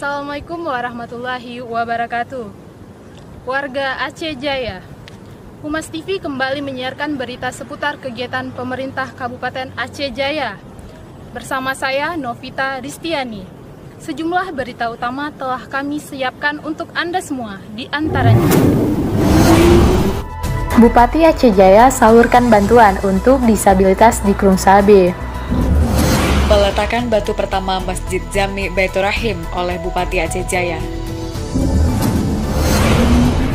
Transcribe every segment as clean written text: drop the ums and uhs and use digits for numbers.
Assalamualaikum warahmatullahi wabarakatuh. Warga Aceh Jaya, Humas TV kembali menyiarkan berita seputar kegiatan pemerintah Kabupaten Aceh Jaya. Bersama saya, Novita Ristiani. Sejumlah berita utama telah kami siapkan untuk Anda semua, di antaranya. Bupati Aceh Jaya salurkan bantuan untuk disabilitas di Krung Sabe. Peletakan batu pertama Masjid Jami Baitur Rahim oleh Bupati Aceh Jaya.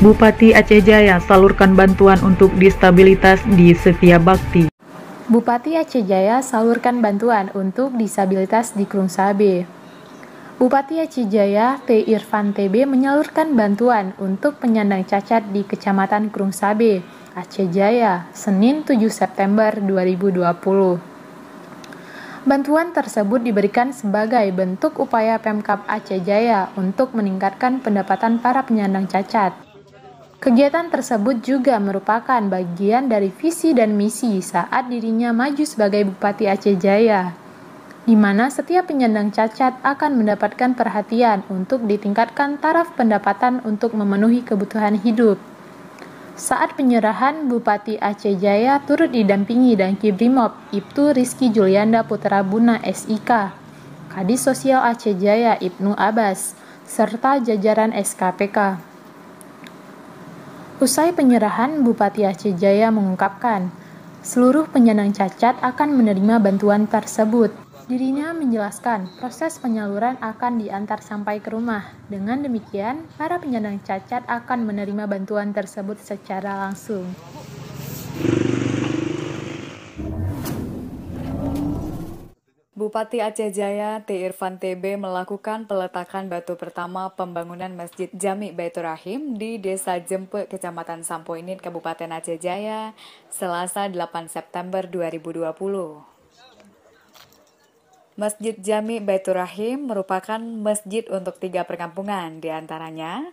Bupati Aceh Jaya salurkan bantuan untuk disabilitas di Setia Bakti. Bupati Aceh Jaya salurkan bantuan untuk disabilitas di Krung Sabe. Bupati Aceh Jaya T. Irfan TB menyalurkan bantuan untuk penyandang cacat di Kecamatan Krung Sabe, Aceh Jaya, Senin 7 September 2020. Bantuan tersebut diberikan sebagai bentuk upaya Pemkab Aceh Jaya untuk meningkatkan pendapatan para penyandang cacat. Kegiatan tersebut juga merupakan bagian dari visi dan misi saat dirinya maju sebagai Bupati Aceh Jaya, di mana setiap penyandang cacat akan mendapatkan perhatian untuk ditingkatkan taraf pendapatan untuk memenuhi kebutuhan hidup. Saat penyerahan, Bupati Aceh Jaya turut didampingi dan Kibrimob Ibtu Rizky Julianda Putra Buna SIK, Kadis Sosial Aceh Jaya Ibnu Abbas, serta jajaran SKPK. Usai penyerahan, Bupati Aceh Jaya mengungkapkan, seluruh penyandang cacat akan menerima bantuan tersebut. Dirinya menjelaskan, proses penyaluran akan diantar sampai ke rumah. Dengan demikian, para penyandang cacat akan menerima bantuan tersebut secara langsung. Bupati Aceh Jaya T. Irfan TB melakukan peletakan batu pertama pembangunan Masjid Jami Baitur Rahim di Desa Jempe, Kecamatan Sampoinit, Kabupaten Aceh Jaya, Selasa 8 September 2020. Masjid Jami Baitur Rahim merupakan masjid untuk 3 perkampungan, diantaranya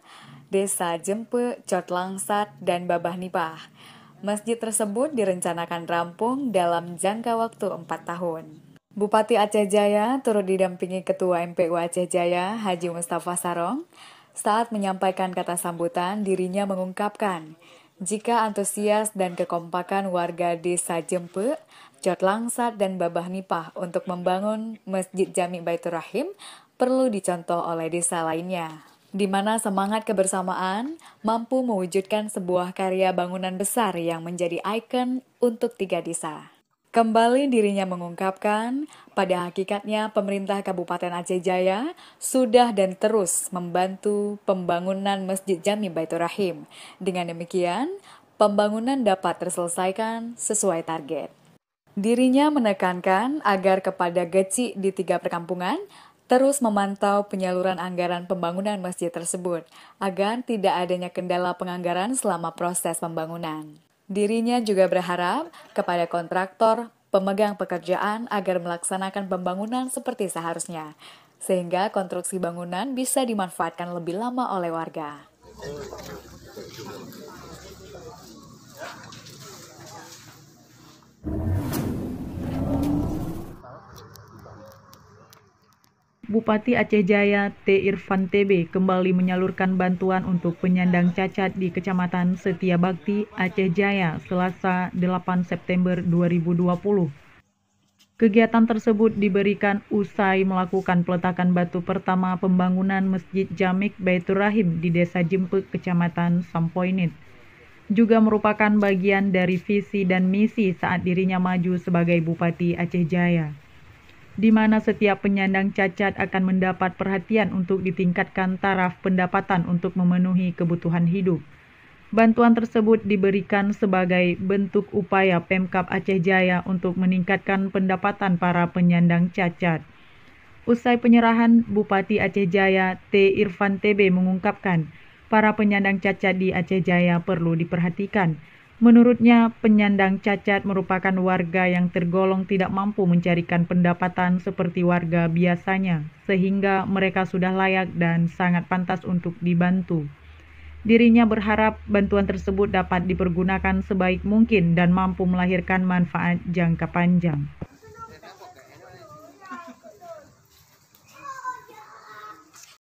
Desa Jempe, Cot Langsat, dan Babah Nipah. Masjid tersebut direncanakan rampung dalam jangka waktu 4 tahun. Bupati Aceh Jaya turut didampingi Ketua MPU Aceh Jaya, Haji Mustafa Sarong. Saat menyampaikan kata sambutan, dirinya mengungkapkan, jika antusias dan kekompakan warga Desa Jempe, Cot Langsat, dan Babah Nipah untuk membangun Masjid Jami Baitur Rahim perlu dicontoh oleh desa lainnya, di mana semangat kebersamaan mampu mewujudkan sebuah karya bangunan besar yang menjadi ikon untuk 3 desa. Kembali dirinya mengungkapkan, pada hakikatnya pemerintah Kabupaten Aceh Jaya sudah dan terus membantu pembangunan Masjid Jami Baitur Rahim. Dengan demikian, pembangunan dapat terselesaikan sesuai target. Dirinya menekankan agar kepada Geci di 3 perkampungan terus memantau penyaluran anggaran pembangunan masjid tersebut agar tidak adanya kendala penganggaran selama proses pembangunan. Dirinya juga berharap kepada kontraktor, pemegang pekerjaan agar melaksanakan pembangunan seperti seharusnya, sehingga konstruksi bangunan bisa dimanfaatkan lebih lama oleh warga. Bupati Aceh Jaya T. Irfan TB kembali menyalurkan bantuan untuk penyandang cacat di Kecamatan Setia Bakti, Aceh Jaya, Selasa 8 September 2020. Kegiatan tersebut diberikan usai melakukan peletakan batu pertama pembangunan Masjid Jami Baitur Rahim di Desa Jempe, Kecamatan Sampoinit. Juga merupakan bagian dari visi dan misi saat dirinya maju sebagai Bupati Aceh Jaya, di mana setiap penyandang cacat akan mendapat perhatian untuk ditingkatkan taraf pendapatan untuk memenuhi kebutuhan hidup. Bantuan tersebut diberikan sebagai bentuk upaya Pemkab Aceh Jaya untuk meningkatkan pendapatan para penyandang cacat. Usai penyerahan, Bupati Aceh Jaya T. Irfan TB mengungkapkan, para penyandang cacat di Aceh Jaya perlu diperhatikan. Menurutnya, penyandang cacat merupakan warga yang tergolong tidak mampu mencarikan pendapatan seperti warga biasanya, sehingga mereka sudah layak dan sangat pantas untuk dibantu. Dirinya berharap bantuan tersebut dapat dipergunakan sebaik mungkin dan mampu melahirkan manfaat jangka panjang.